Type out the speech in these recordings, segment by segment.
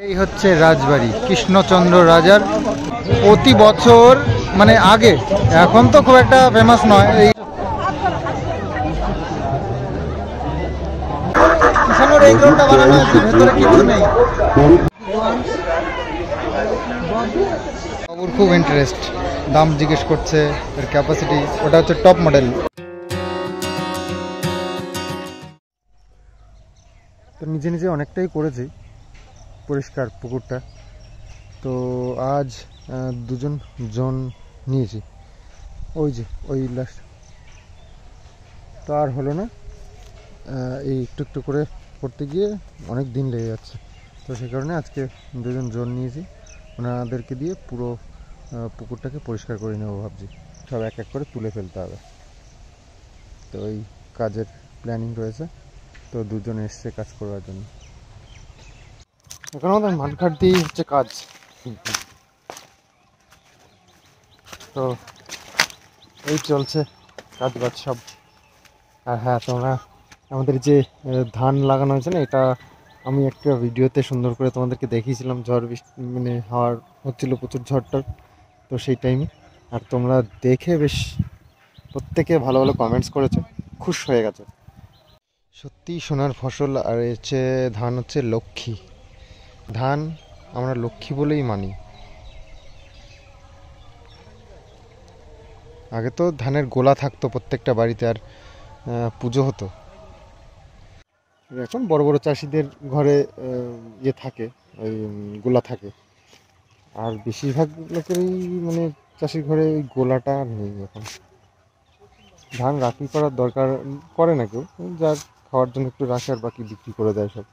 এই হচ্ছে রাজবাড়ি, কৃষ্ণচন্দ্র রাজার। প্রতি বছর মানে আগে, এখন তো খুব একটা ফেমাস নয়। এই কিষানোর এই রোডটা বানানো হয়েছে, ভেতরে কিছু নেই। বাবুর খুব ইন্টারেস্ট, দাম জিজ্ঞেস করছে, এর ক্যাপাসিটি। ওটা হচ্ছে টপ মডেল। তো নিজে নিজে অনেকটাই করেছি পরিষ্কার পুকুরটা। তো আজ দুজন জন নিয়েছি, ওই যে ওই লাস্ট। তো আর হলো না, এই একটু একটু করে করতে গিয়ে অনেক দিন লেগে যাচ্ছে। তো সেই কারণে আজকে দুজন জন নিয়েছি, ওনাদেরকে দিয়ে পুরো পুকুরটাকে পরিষ্কার করে নেবো ভাবছি। সব এক এক করে তুলে ফেলতে হবে, তো ওই কাজের প্ল্যানিং রয়েছে। তো দুজন এসছে কাজ করার জন্য। এখন আমাদের মাঠঘাট দিয়েই হচ্ছে কাজ। তো এই চলছে কাজ বাজ সব। আর হ্যাঁ, তোমরা আমাদের যে ধান লাগানো হয়েছে না, এটা আমি একটা ভিডিওতে সুন্দর করে তোমাদেরকে দেখিয়েছিলাম। ঝড় বৃষ্টি মানে হাওয়ার হচ্ছিল, প্রচুর ঝড়টার। তো সেই টাইমে আর তোমরা দেখে বেশ প্রত্যেকে ভালো ভালো কমেন্টস করেছো, খুশ হয়ে গেছে। সত্যিই সোনার ফসল। আর হচ্ছে ধান হচ্ছে লক্ষ্মী ধান, আমরা লক্ষ্মী বলেই মানি। আগে তো ধানের গোলা থাকতো প্রত্যেকটা বাড়িতে, আর পুজো হতো। এখন বড় বড় চাষিদের ঘরে ইয়ে থাকে, ওই গোলা থাকে। আর বেশিরভাগ লোকেরই মানে চাষির ঘরে ওই গোলাটা নেই এখন। ধান রাখি করার দরকার করে না কেউ, যার খাওয়ার জন্য একটু রাখে, আর বাকি বিক্রি করে দেয় সব।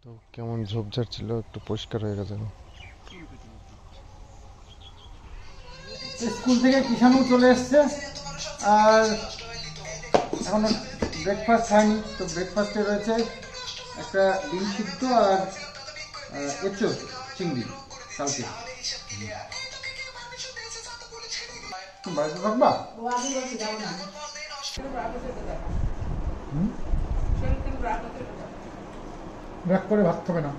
তো কেমন ঝোপঝাড় ছিল, একটু পরিষ্কার হয়ে গেছে। স্কুল থেকে কিষানু চলে এসছে, আর এখনো ব্রেকফাস্ট খায়নি। তো ব্রেকফাস্টে রয়েছে একটা ডিম সিদ্ধ আর এঁচো চিংড়ি কালকে। বাড়িতে থাকবা? ব্রেক করে ভাত খাবে না?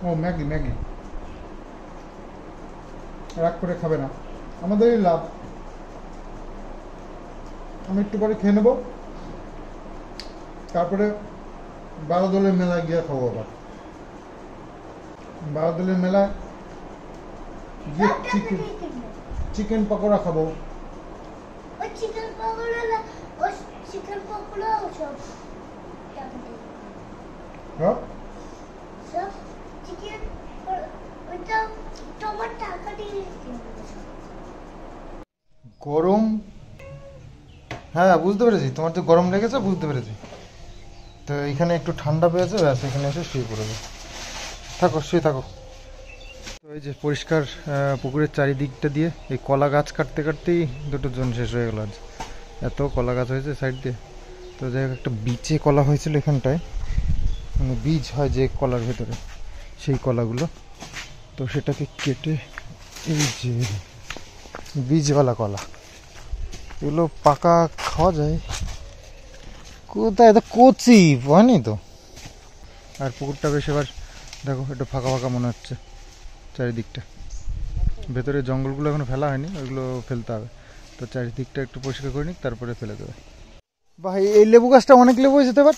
ও ম্যাগি ম্যাগি রাগ করে খাবে না, আমাদেরই লাভ। আমি একটু পরে খেয়ে নেবো, তারপরে বারোদলের মেলায় গিয়ে খাবো। আবার বারোদলের মেলায় গিয়ে চিকেন পকোড়া খাবো। গরম, হ্যাঁ বুঝতে পেরেছি, তোমার তো গরম লেগেছে, বুঝতে পেরেছি। তো এখানে একটু ঠান্ডা পেয়েছে, ব্যাস এখানে এসে শুয়ে পড়েছে। থাকো, শুয়ে থাকো। তো এই যে পরিষ্কার পুকুরের চারিদিকটা দিয়ে এই কলা গাছ কাটতে কাটতেই দুটো জন শেষ হয়ে গেল আজ। এত কলা গাছ হয়েছে সাইড দিয়ে। তো যাই হোক, একটা বিচে কলা হয়েছিল এখানটায়, মানে বীজ হয় যে কলার ভেতরে, সেই কলাগুলো। তো সেটাকে কেটে এই যে বীজওয়ালা কলা, এগুলো পাকা খাওয়া যায়। কোথায়, এত কচি হয়নি তো। আর পুকুরটা বেশ এবার দেখো একটু ফাঁকা ফাঁকা মনে হচ্ছে চারিদিকটা। ভেতরে জঙ্গলগুলো এখনো ফেলা হয়নি, ওইগুলো ফেলতে হবে। তো চারিদিকটা একটু পরিষ্কার করে নিক, তারপরে ফেলে দেবে। ভাই এই লেবু গাছটা অনেক লেবু হয়েছে তো এবার।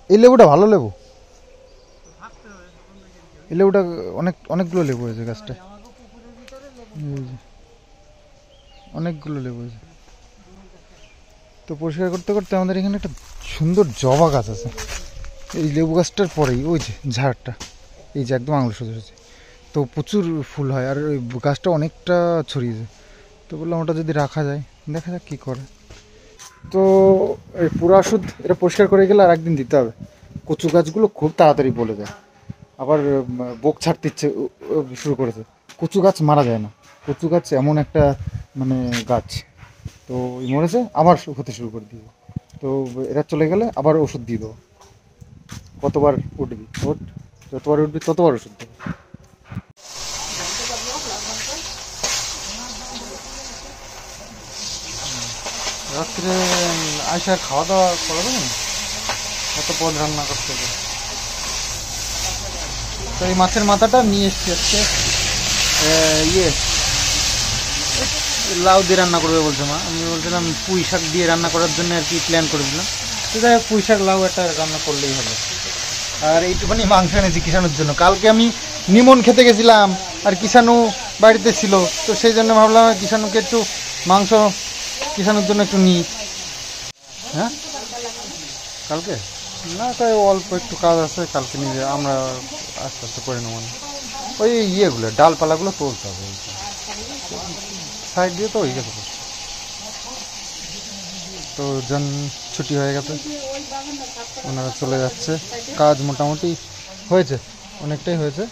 এই লেবুটা ভালো লেবু, এই লেবুটা অনেকগুলো লেবু হয়েছে গাছটা, অনেকগুলো লেবু হয়েছে। তো পরিষ্কার করতে করতে আমাদের এখানে একটা সুন্দর জবা গাছ আছে, এই লেবু গাছটার পরেই ওই যে ঝাড়টা, এই যে একদম আঙুল সোজা সোজা। তো প্রচুর ফুল হয়, আর ওই গাছটা অনেকটা ছড়িয়েছে। তো বললাম ওটা যদি রাখা যায়, দেখা যাক কী করে। তো এই পুরা ওষুধ এটা পরিষ্কার করে গেলে আর একদিন দিতে হবে। কচু গাছগুলো খুব তাড়াতাড়ি বলে যায়, আবার বোক ছাড়তে ইচ্ছে শুরু করেছে। কচু গাছ মারা যায় না, কচু গাছ এমন একটা মানে গাছ। তো মরেছে, আবার হতে শুরু করে দিবে। তো এরা চলে গেলে আবার ওষুধ দিয়ে দেবো। কতবার উঠবি ওঠ, যতবার উঠবি ততবার ওষুধ দেবো। রাত্রে আইসা খাওয়া দাওয়া করা যাবে না, এত পদ রান্না করতে হবে। তো এই মাছের মাথাটা নিয়ে এসছি আজকে, ইয়ে লাউ দিয়ে রান্না করবে বলছে মা। আমি বলছিলাম পুঁই শাক দিয়ে রান্না করার জন্য আর কি প্ল্যান করেছিলাম। তো যাই হোক, পুঁই শাক লাউ একটা রান্না করলেই হবে। আর এইটুখানি মাংস এনেছি কিষাণুর জন্য। কালকে আমি নিমন খেতে গেছিলাম আর কিষাণু বাড়িতে ছিল, তো সেই জন্য ভাবলাম কিষাণুকে একটু মাংস কিষাণুর জন্য একটু নিই। হ্যাঁ কালকে না, তাই অল্প একটু কাজ আছে, কালকে নিয়ে আমরা আস্তে আস্তে করে নেব। ওই ইয়েগুলো ডালপালাগুলো তুলতে হবে সাইড দিয়ে, তো হয়ে গেছে। তো জন ছুটি হয়ে গেছে, ওনারা চলে যাচ্ছে। কাজ মোটামুটি হয়েছে, অনেকটাই হয়েছে,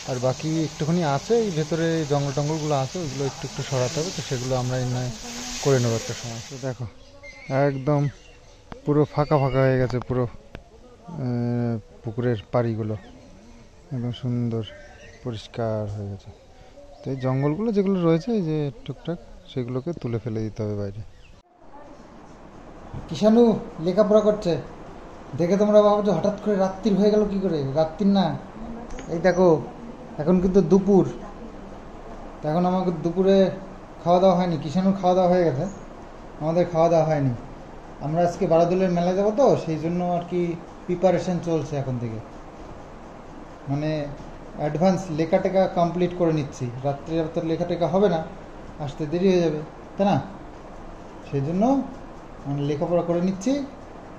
আর বাকি একটুখানি আছে। এই ভেতরে জঙ্গল টঙ্গলগুলো আছে, ওইগুলো একটু একটু সরাতে হবে, তো সেগুলো আমরা এনে করে নেবো একটা সময়। তো দেখো একদম পুরো ফাঁকা ফাঁকা হয়ে গেছে, পুরো পুকুরের পাড়িগুলো একদম সুন্দর পরিষ্কার হয়ে গেছে। তো এই জঙ্গলগুলো যেগুলো রয়েছে, এই যে টুকটাক, সেগুলোকে তুলে ফেলে দিতে হবে বাইরে। কিষাণু লেখাপড়া করছে দেখে তোমরা ভাবছো হঠাৎ করে রাত্রির হয়ে গেল কি করে? রাত্রির না, এই দেখো এখন কিন্তু দুপুর। তো এখন আমাকে দুপুরে খাওয়া দাওয়া হয়নি, কিষাণুর খাওয়া দাওয়া হয়ে গেছে, আমাদের খাওয়া দাওয়া হয়নি। আমরা আজকে বারাদুলের মেলায় যাবো, তো সেই জন্য আর কি প্রিপারেশন চলছে এখন থেকে। মানে অ্যাডভান্স লেখা টেখা কমপ্লিট করে নিচ্ছি। রাত্রে তো লেখা টেখা হবে না, আসতে দেরি হয়ে যাবে, তাই না? সেই জন্য মানে লেখাপড়া করে নিচ্ছি,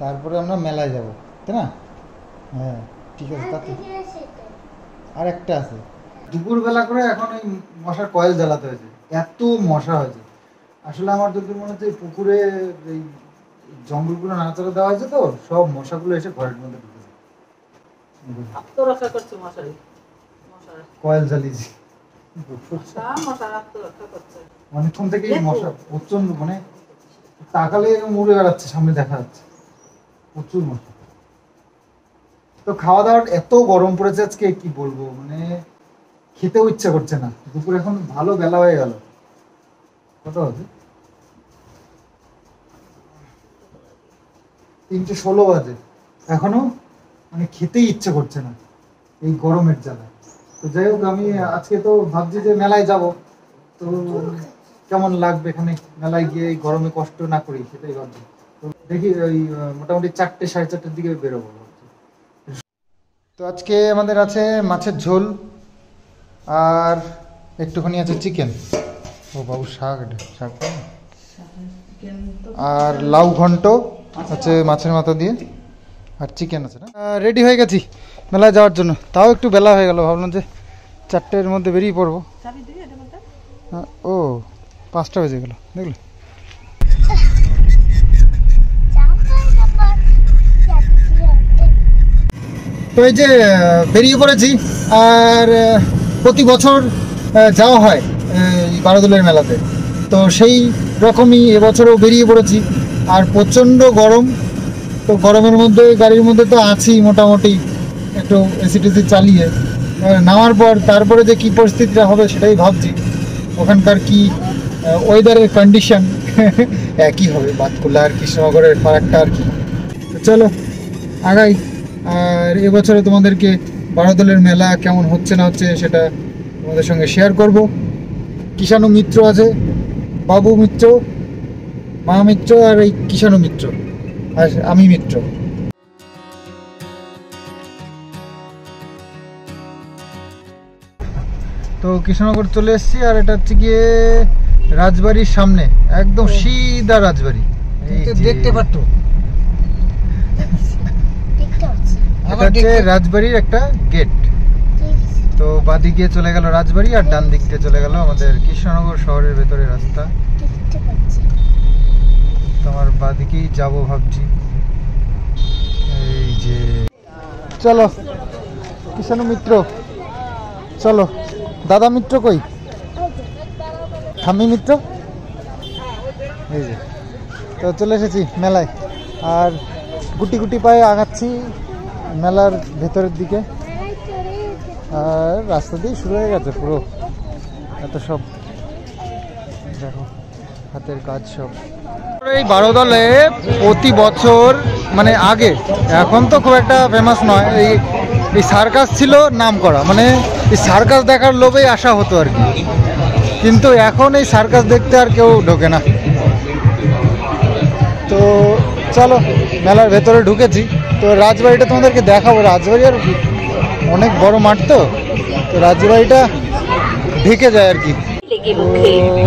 তারপরে আমরা মেলায় যাব, তাই না? হ্যাঁ ঠিক আছে। তাতে আর একটা আছে, দুপুরবেলা করে এখন এই মশার কয়েল জ্বালাতে হয়েছে, এত মশা হয়েছে। আসলে আমার যতদূর মনে হচ্ছে পুকুরে এই জঙ্গলগুলো নাড়াচাড়া দেওয়া হয়েছে, তো সব মশাগুলো এসে ঘরের মধ্যে ঢুকেছে। আত্মরক্ষা করছে মশারি, কয়েল জ্বালিয়েছি অনেকক্ষণ থেকে। মশা প্রচন্ড, মানে তাকালে উড়ে বেড়াচ্ছে, সামনে দেখা যাচ্ছে প্রচুর মশা। তো খাওয়া দাওয়া এত গরম পড়েছে আজকে, কি বলবো, মানে খেতেও ইচ্ছা করছে না। দুপুর এখন ভালো বেলা হয়ে গেল, কত হবে 3:16 বাজে, এখনো মানে খেতেই ইচ্ছে করছে না এই গরমের জ্বালায়। তো যাই হোক, আমি আজকে তো ভাবছি যে মেলায় যাব, তো কেমন লাগবে এখানে মেলায় গিয়ে এই গরমে কষ্ট না করি, সেটাই ভাবছি। তো দেখি ওই মোটামুটি 4টে 4:30টার দিকে বেরোবো। তো আজকে আমাদের আছে মাছের ঝোল, আর একটুখানি আছে চিকেন। ও বাবু শাক, শাক আর লাউ ঘন্ট আছে মাছের মাথা দিয়ে, আর চিকেন আছে না। রেডি হয়ে গেছি মেলায় যাওয়ার জন্য। তাও একটু বেলা হয়ে গেল, ভাবলাম যে 4টের মধ্যে বেরিয়ে পড়বো। ও 5টা বেজে গেল, দেখলে। তো এই যে বেরিয়ে পড়েছি, আর প্রতি বছর যাওয়া হয় এই বারাদুলের মেলাতে, তো সেই রকমই এবছরও বেরিয়ে পড়েছি। আর প্রচণ্ড গরম, তো গরমের মধ্যে গাড়ির মধ্যে তো আছি মোটামুটি একটু এসি টেসি চালিয়ে। নামার পর তারপরে যে কী পরিস্থিতিটা হবে সেটাই ভাবছি। ওখানকার কি ওয়েদারের কন্ডিশন একই হবে বাতকুল্লা আর কৃষ্ণনগরের ফারাকটা আর কি। তো চলো আগাই, আর এবছরে তোমাদেরকে বারাদুলের মেলা কেমন হচ্ছে না হচ্ছে সেটা তোমাদের সঙ্গে শেয়ার করব। কিষাণু মিত্র আছে, বাবু মিত্র, মা মিত্র, আর এই কিষাণু মিত্র, আর আমি মিত্র। তো কৃষ্ণনগর চলে এসেছি, আর এটা হচ্ছে গিয়ে রাজবাড়ির সামনে, একদম সিধা রাজবাড়ি। দেখতে পাচ্ছ, এটা হচ্ছে রাজবাড়ির একটা গেট। তো বাদিক দিয়ে চলে গেল রাজবাড়ি, আর ডান দিক দিয়ে চলে গেল আমাদের কৃষ্ণনগর শহরের ভেতরে রাস্তা। তোমার বাদিকেই যাব ভাবছি। এই যে চলো কিষাণু মিত্র, চলো। দাদা মিত্র কই? ঠাম্মি মিত্র, এই যে। তো চলে এসেছি মেলায়, আর গুটি গুটি পায়ে আগাচ্ছি মেলার ভেতরের দিকে। আর রাস্তা দিয়ে শুরু হয়ে গেছে পুরো এত সব, দেখো হাতের কাজ সব। এই বারোদলে প্রতি বছর, মানে আগে, এখন তো খুব একটা ফেমাস নয়, এই এই সার্কাস ছিল নাম করা, মানে এই সার্কাস দেখার লোভেই আসা হতো আর কি। কিন্তু এখন এই সার্কাস দেখতে আর কেউ ঢোকে না। তো চলো মেলার ভেতরে ঢুকেছি, তো রাজবাড়িটা তোমাদেরকে দেখাবো। রাজবাড়ি আর অনেক বড় মাঠ, তো রাজবাড়িটা ঢেকে যায় আর কি।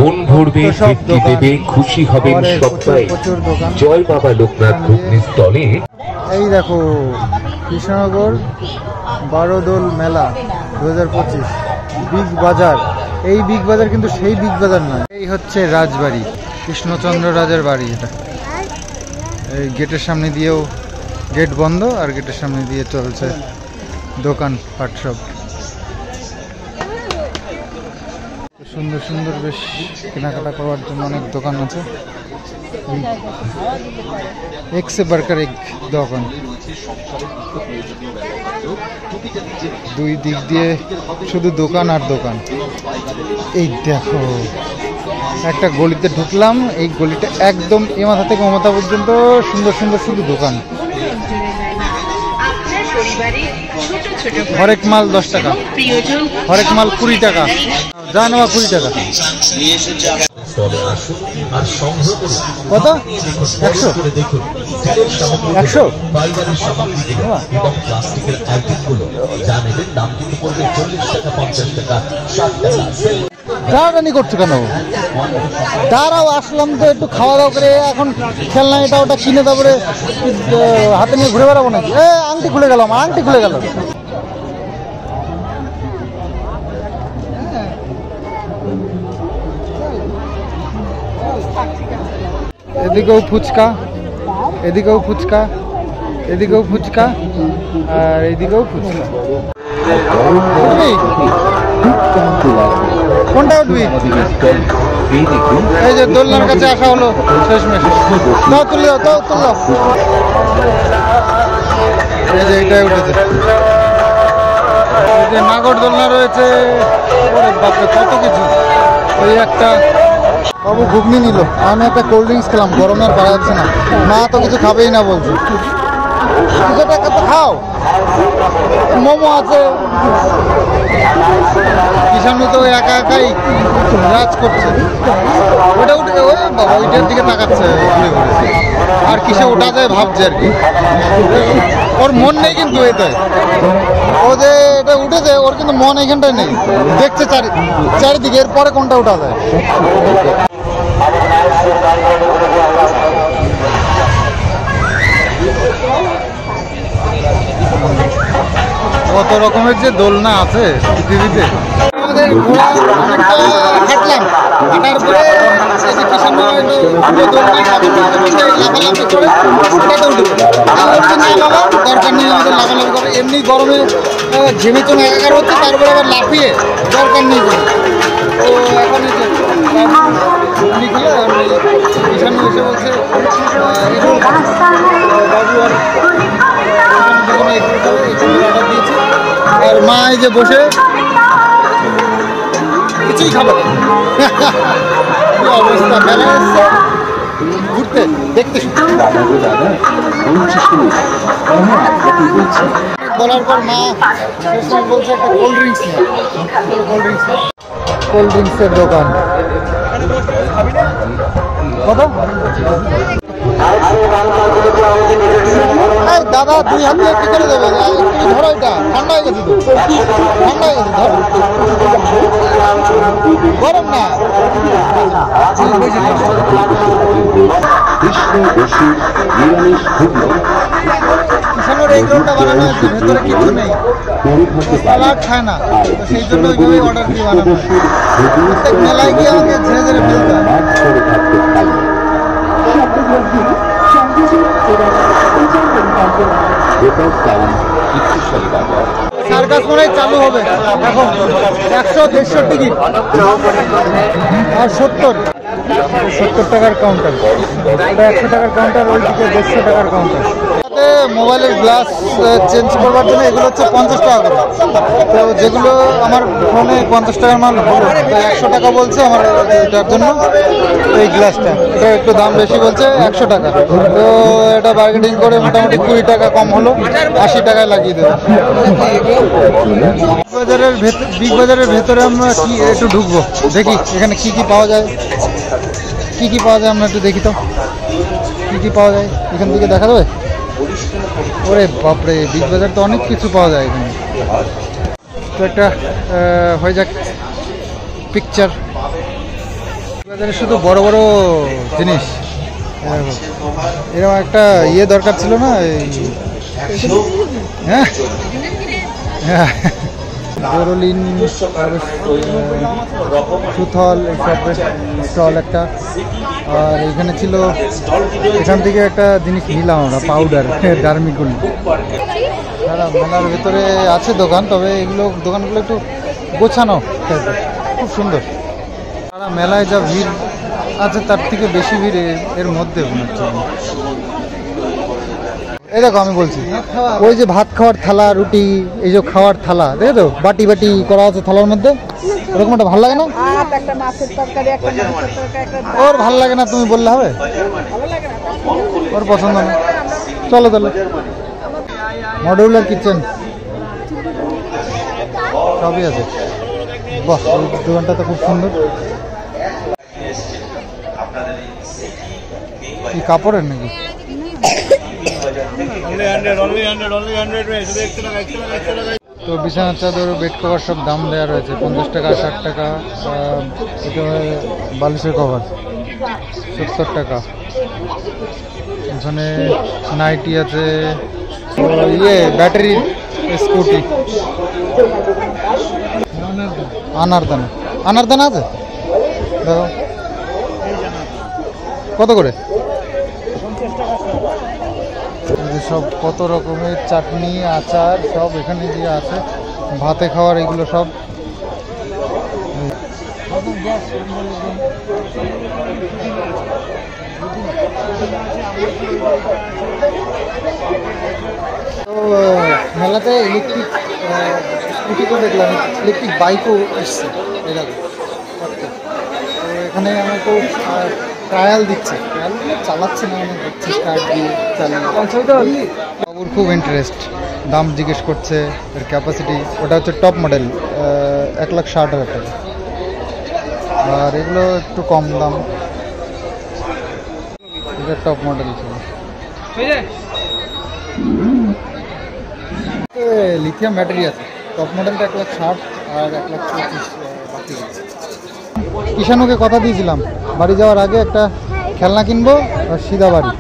মন ভরবে, তৃপ্তি দেবে, খুশি হবেন সবাই। প্রচুর দোকান। জয় বাবা লোকনাথ ঘুগনিস্থলে। এই দেখো কৃষ্ণনগর বারোদোল মেলা 2025 বিগ বাজার। এই বিগ বাজার কিন্তু সেই বিগ বাজার নয়, এই হচ্ছে রাজবাড়ি, কৃষ্ণচন্দ্র রাজার বাড়ি। এটা এই গেটের সামনে দিয়েও গেট বন্ধ, আর গেটের সামনে দিয়ে চলছে দোকান পাট সব। সুন্দর সুন্দর বেশ কেনাকাটা করার জন্য অনেক দোকান আছে। এক সে বার্কার এক দোকান, দুই দিক দিয়ে শুধু দোকান আর দোকান। এই দেখো একটা গলিতে ঢুকলাম, এই গলিটা একদম এ মাথা থেকে ও মাথা পর্যন্ত সুন্দর সুন্দর শুধু দোকান। হরেক মাল 10 টাকা, হরেক মাল 20 টাকা, যা নেওয়া 20 টাকা। কত? 100? 100? টানাটানি করছো কেন? দাঁড়াও, আসলাম তো একটু খাওয়া দাওয়া করে, এখন খেলনা এটা ওটা কিনে তারপরে হাতে নিয়ে ঘুরে বেড়াবো নাকি? আংটি খুলে গেল, আমার আংটি খুলে গেল। এদিকেও ফুচকা, এদিকেও ফুচকা, এদিকেও ফুচকা, আর এদিকেও ফুচকা। কোনটা উঠবি? এই যে দোলনার কাছে আসা হলো শেষমেশ। দাও তুলে দাও, দাও তুলে দাও। এই যে এটাই উঠেছে, এই যে নাগর দোলনা রয়েছে। বাপরে কত কিছু। ওই একটা বাবু ঘুগনি নিল, আমি একটা কোল্ড ড্রিঙ্কস খেলাম, গরমে আর পারা যাচ্ছে না। মা তো কিছু খাবেই না বলছে। কিছু টাকা তো খাও, মোমো আছে। কিষানু তো একা একাই রাজ করছে। ওটা উঠে ওই বাবা ওইটার দিকে তাকাচ্ছে ঘুরে ঘুরে, আর কিসে ওঠা যায় ভাবছে আর কি। ওর মন নেই কিন্তু এটাই, ও যে এটা উঠেছে ওর কিন্তু মন এখানটায় নেই, দেখছে চারিদিকে, এরপরে কোনটা উঠা যায়। কত রকমের যে দোলনা আছে পৃথিবীতে। আমাদের ঘোড়া অনেকটা হাঁটলাম, হাঁটার পরে লাফালাফি করে ওটাতে উঠবে। দরকার নেই আমাদের লাফালাফি করে, এমনি গরমে ঘেমে চলে একাকার হচ্ছে, তারপরে আবার লাফিয়ে দরকার নেই কোনো। তো এখন ঘুগনি খেলে কিষানু এসে বলছে বাবু আর অর্ডার দিয়েছে, আর মা এই যে বসে কিছুই খাবে না। অবস্থা মেলা এসছে ঘুরতে দেখতে বলার পর মা বলছে একটা কোল্ড ড্রিঙ্কস নিয়ে। কোল্ড ড্রিঙ্কসের দোকান কত? দাদা 2 হাতে একটু করে দেবে, একটু ধরো, এটা ঠান্ডা হয়ে গেছে, তো ঠান্ডা হয়ে গেছে, ধরো, গরম না। কিষানুর এই রোলটা বানানো হয়েছে, ভেতরে কিছু নেই, সালাড খায় না, তো সেই জন্য ওইভাবে অর্ডার দিয়ে বানানো। প্রত্যেক মেলায় গিয়ে আমাকে ঝেড়ে ঝেড়ে ফেলতে হয়। সার্কাস মনে হয় চালু হবে এখন। 100-150 টিকিট আর 70 টাকার কাউন্টার, ওটা 100 টাকার কাউন্টার, ওইদিকে 150 টাকার কাউন্টার। মোবাইলের গ্লাস চেঞ্জ করবার জন্য এগুলো হচ্ছে 50 টাকা করে। তো যেগুলো আমার ফোনে 50 টাকার মাল হলো, তো 100 টাকা বলছে আমার এটার জন্য। এই গ্লাসটা এটা একটু দাম বেশি বলছে, 100 টাকা। তো এটা বার্গেনিং করে মোটামুটি 20 টাকা কম হলো, 80 টাকায় লাগিয়ে দেবে। বিগ বাজারের ভেতরে আমরা কি একটু ঢুকবো, দেখি এখানে কি কি পাওয়া যায়। কি কি পাওয়া যায় আমরা একটু দেখি তো, কি কি পাওয়া যায় এখান থেকে দেখা যাবে। ওরে বাপরে, বিগ বাজার তো অনেক কিছু পাওয়া যায় এখানে। তো একটা হয়ে যাক পিকচার। বাজারে শুধু বড় বড় জিনিস, এরকম একটা ইয়ে দরকার ছিল না। হ্যাঁ হ্যাঁ, জরুলিন, সুথল এইসবের স্টল একটা। আর এখানে ছিল, এখান থেকে একটা জিনিস নিলাম আমরা, পাউডার, ডার্মিকুল। সারা মেলার ভেতরে আছে দোকান, তবে এগুলো দোকানগুলো একটু গোছানো টাইপের, খুব সুন্দর। সারা মেলায় যা ভিড় আছে তার থেকে বেশি ভিড় এর মধ্যে মনে হচ্ছে। এই দেখো আমি বলছি, ওই যে ভাত খাওয়ার থালা, রুটি, এই যে খাওয়ার থালা, দেখো তো বাটি বাটি করা আছে থালার মধ্যে, ওরকম একটা ভালো লাগে না? ওর ভালো লাগে না তুমি বললে হবে? ওর পছন্দ না। চলো তাহলে। মডিউলার কিচেন সবই আছে। বাহ, দোকানটা তো খুব সুন্দর। কি কাপড়ের নাকি? তো বিছানার চাদর, বেড কভার সব দাম দেওয়া রয়েছে, 50 টাকা, 60 টাকা। এটা বালিশের কভার 70 টাকা। এখানে নাইটি আছে, ইয়ে ব্যাটারি স্কুটি, আনারদানা। আনারদানা আছে দেখো, কত করে? সব কত রকমের চাটনি, আচার সব এখানে দিয়ে আছে, ভাতে খাওয়ার এগুলো সব। তো মেলাতে ইলেকট্রিক স্কুটি তো দেখলাম, ইলেকট্রিক বাইকও এসছে এরকম। তো এখানে আমি তো ট্রায়াল দিচ্ছে, ট্রায়াল চালাচ্ছে না, আমি দেখছি স্টার্ট দিয়ে চালিয়ে। বাবুর খুব ইন্টারেস্ট, দাম জিজ্ঞেস করছে, এর ক্যাপাসিটি। ওটা হচ্ছে টপ মডেল, 1,60,000 টাকা। আর এগুলো একটু কম দাম, এটা টপ মডেল ছিল। লিথিয়াম ব্যাটারি আছে, টপ মডেলটা 1,60,000 আর 1,25,000 বাকি আছে। কিষানুকে কথা দিয়েছিলাম বাড়ি যাওয়ার আগে একটা খেলনা কিনবো, আর সিধা বাড়ি।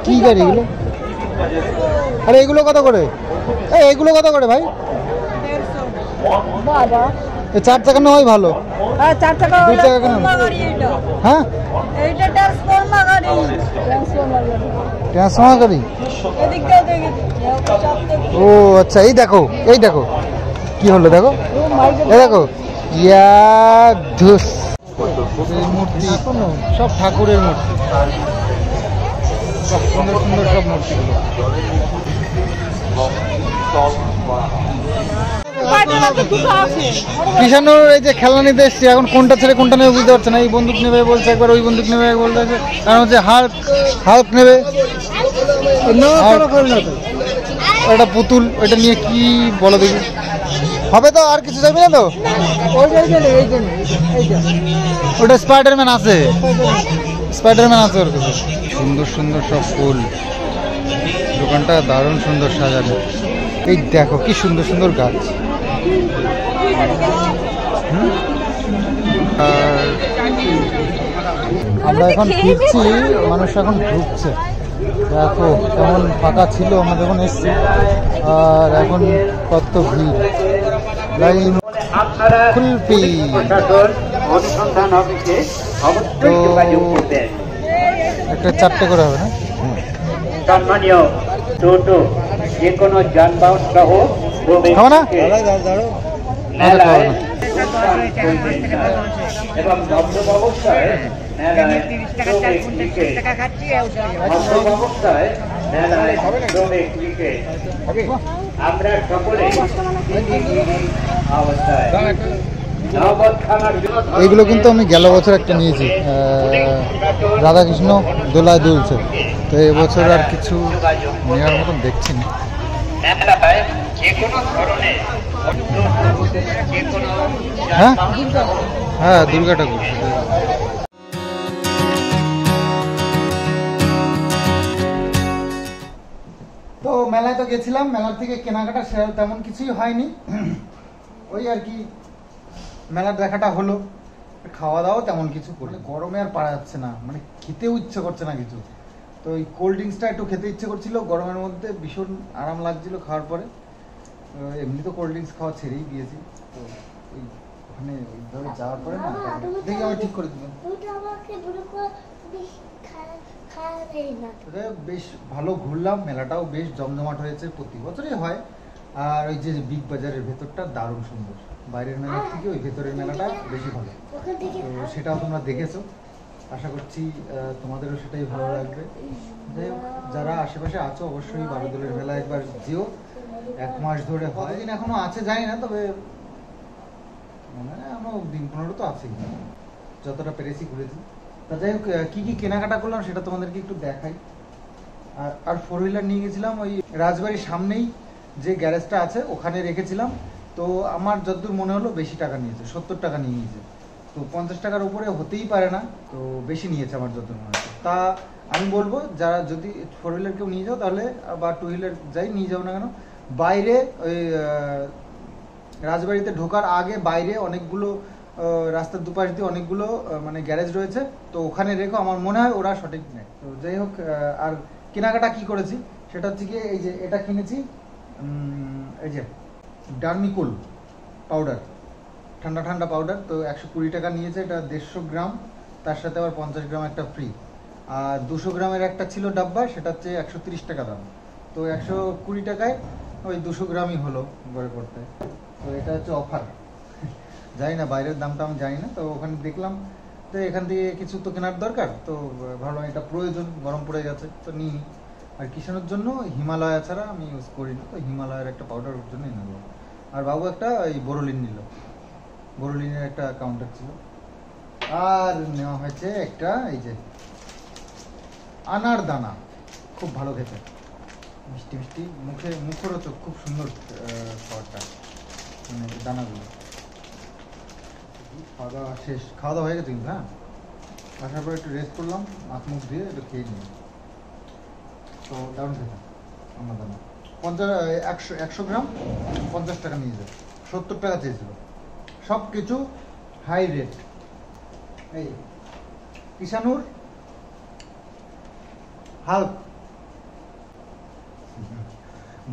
কি গাড়ি এগুলো? আরে এগুলো কত করে? এগুলো কত করে ভাই? 4 চাকা নেওয়াই ভালো। 4 চাকা 2 চাকা কেন? হ্যাঁ, এইটা ট্রান্সফরমার গাড়ি। ট্রান্সফরমার গাড়ি। এদিকে দেখি। ও আচ্ছা, এই দেখো, এই দেখো কি হলো, দেখো এই দেখো, ইয়া ধুস। এই মূর্তি সব ঠাকুরের মূর্তি, সব সুন্দর সুন্দর সব মূর্তিগুলো। কিষানুর এই যে খেলনা নিতে এসছি, এখন কোনটা ছেড়ে কোনটা নেবে বুঝতে পারছে না। এই বন্দুক নেবে বলছে, একবার ওই বন্দুক নেবে বলতে, কারণ হচ্ছে হাল্ক নেবে, একটা পুতুল। ওইটা নিয়ে কি বলো দেখি, হবে তো? আর কিছু যাবে না তো? ওটা স্পাইডারম্যান আছে, স্পাইডারম্যান আছে ওর কাছে। সুন্দর সুন্দর সব ফুল, দোকানটা দারুণ সুন্দর সাজানো। এই দেখো কি সুন্দর সুন্দর গাছ। আর আমরা এখন ফিরছি, মানুষ এখন ঢুকছে। দেখো কেমন ফাঁকা ছিল আমরা যখন এসছি, আর এখন কত ভিড়। লাইন খুলপি। তো একটা 4টে করে হবে না? সম্মানীয় টোটো যে কোনো যানবাহন সহ খাবো না? মেলায় এবং মদ্যপ অবস্থায় মেলায় শ্রমিক ক্রিকেট মদ্যপ অবস্থায় মেলায় শ্রমিক ক্রিকেট আমরা সকলে অবস্থায় নগদ খামার এইগুলো কিন্তু আমি গেল বছর একটা নিয়েছি, রাধাকৃষ্ণ দোলায় দুলছে। তো এবছর আর কিছু নেওয়ার মতন দেখছি না। মেলায় যে কোনো ধরনের যে কোনো হ্যাঁ হ্যাঁ, দুর্গা ঠাকুর। তো মেলায় তো গেছিলাম, মেলার থেকে কেনাকাটা তেমন কিছুই হয়নি। ওই আর কি মেলার দেখাটা হলো, খাওয়া দাওয়া তেমন কিছু করে গরমে আর পারা যাচ্ছে না, মানে খেতেও ইচ্ছে করছে না কিছু। তো ওই কোল্ড ড্রিঙ্কসটা একটু খেতে ইচ্ছে করছিল গরমের মধ্যে, ভীষণ আরাম লাগছিল খাওয়ার পরে। এমনি তো কোল্ড ড্রিঙ্কস খাওয়া ছেড়েই দিয়েছি। তো ওই ওখানে ওইভাবে যাওয়ার পরে না, দেখি আমি ঠিক করে দিলাম। বেশ ভালো ঘুরলাম, মেলাটাও বেশ জমজমাট হয়েছে, প্রতি বছরই হয়। আর ওই যে বিগ বাজারের ভেতরটা দারুণ সুন্দর, বাইরের মেলার থেকে ওই ভেতরের মেলাটা বেশি ভালো। তো সেটাও তোমরা দেখেছো, আশা করছি তোমাদেরও সেটাই ভালো লাগবে। যাই হোক, যারা আশেপাশে আছো অবশ্যই বারোদলের মেলা একবার যেও, 1 মাস ধরে হয়, দিন এখনো আছে জানি না, তবে মনে হয় এখনো দিন 15 তো আছেই, যতটা পেরেছি ঘুরেছি। তা যাই হোক, কি কি কেনাকাটা করলাম সেটা তোমাদেরকে একটু দেখাই। আর 4 হুইলার নিয়ে গেছিলাম ওই রাজবাড়ির সামনেই যে গ্যারেজটা আছে ওখানে রেখেছিলাম। তো আমার যতদূর মনে হলো বেশি টাকা নিয়েছে, 70 টাকা নিয়ে নিয়েছে। তো 50 টাকার উপরে হতেই পারে না, তো বেশি নিয়েছে আমার যতদূর মনে হচ্ছে। তা আমি বলবো যারা যদি 4 হুইলার কেউ নিয়ে যাও তাহলে, বা 2 হুইলার যাই নিয়ে যাও না কেন, বাইরে ওই রাজবাড়িতে ঢোকার আগে বাইরে অনেকগুলো রাস্তার দুপাশ দিয়ে অনেকগুলো মানে গ্যারেজ রয়েছে, তো ওখানে রেখো, আমার মনে হয় ওরা সঠিক নেয়। তো যাই হোক, আর কেনাকাটা কি করেছি সেটা হচ্ছে গিয়ে এই যে এটা কিনেছি, এই যে ডার্মিকুল পাউডার, ঠান্ডা ঠান্ডা পাউডার। তো 120 টাকা নিয়েছে, এটা 150 গ্রাম, তার সাথে আবার 50 গ্রাম একটা ফ্রি। আর 200 গ্রামের একটা ছিল ডাব্বা, সেটা হচ্ছে 130 টাকা দাম। তো 120 টাকায় ওই 200 গ্রামই হলো ঘরে করতে। তো এটা হচ্ছে অফার, জানি না বাইরের দামটা আমি জানি না। তো ওখানে দেখলাম, তো এখান থেকে কিছু তো কেনার দরকার, তো ভাবলাম এটা প্রয়োজন, গরম পড়ে গেছে তো নিই। আর কিষানোর জন্য হিমালয়া ছাড়া আমি ইউজ করি না, তো হিমালয়ের একটা পাউডার ওর জন্যই নেবো। আর বাবু একটা এই বোরোলিন নিল, বোরোলিনের একটা কাউন্টার ছিল। আর নেওয়া হয়েছে একটা এই যে আনার দানা, খুব ভালো খেতে, মিষ্টি মিষ্টি, মুখরোচক, খুব সুন্দর খাবারটা, মানে দানাগুলো। খাওয়া দাওয়া শেষ, খাওয়া দাওয়া হয়ে গেছে কিন্তু। হ্যাঁ, আসার পর একটু রেস্ট করলাম, হাত মুখ দিয়ে একটু খেয়ে নিই। তো দারুণ খেতে আমার দানা, 100 গ্রাম 50 টাকা নিয়ে যায়, 70 টাকা চেয়েছিল। সব কিছু হাই রেট। এই কিষানুর হাল্ক,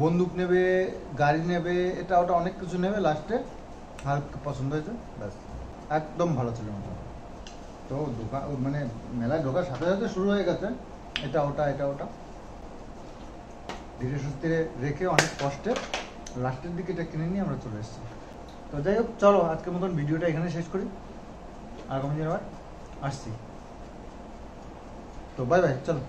বন্দুক নেবে, গাড়ি নেবে, এটা ওটা অনেক কিছু নেবে, লাস্টে হাল্ক পছন্দ হয়েছে, ব্যাস। একদম ভালো ছিল মতো। তো দোকান মানে মেলায় ঢোকার সাথে সাথে শুরু হয়ে গেছে এটা ওটা এটা ওটা, ধীরে সুস্থে রেখে অনেক কষ্টে লাস্টের দিকে এটা কিনে নিয়ে আমরা চলে এসেছি। তো যাই হোক, চলো আজকের মতন ভিডিওটা এখানে শেষ করি, আগামী দিন আবার আসছি। তো বাই বাই, চলো।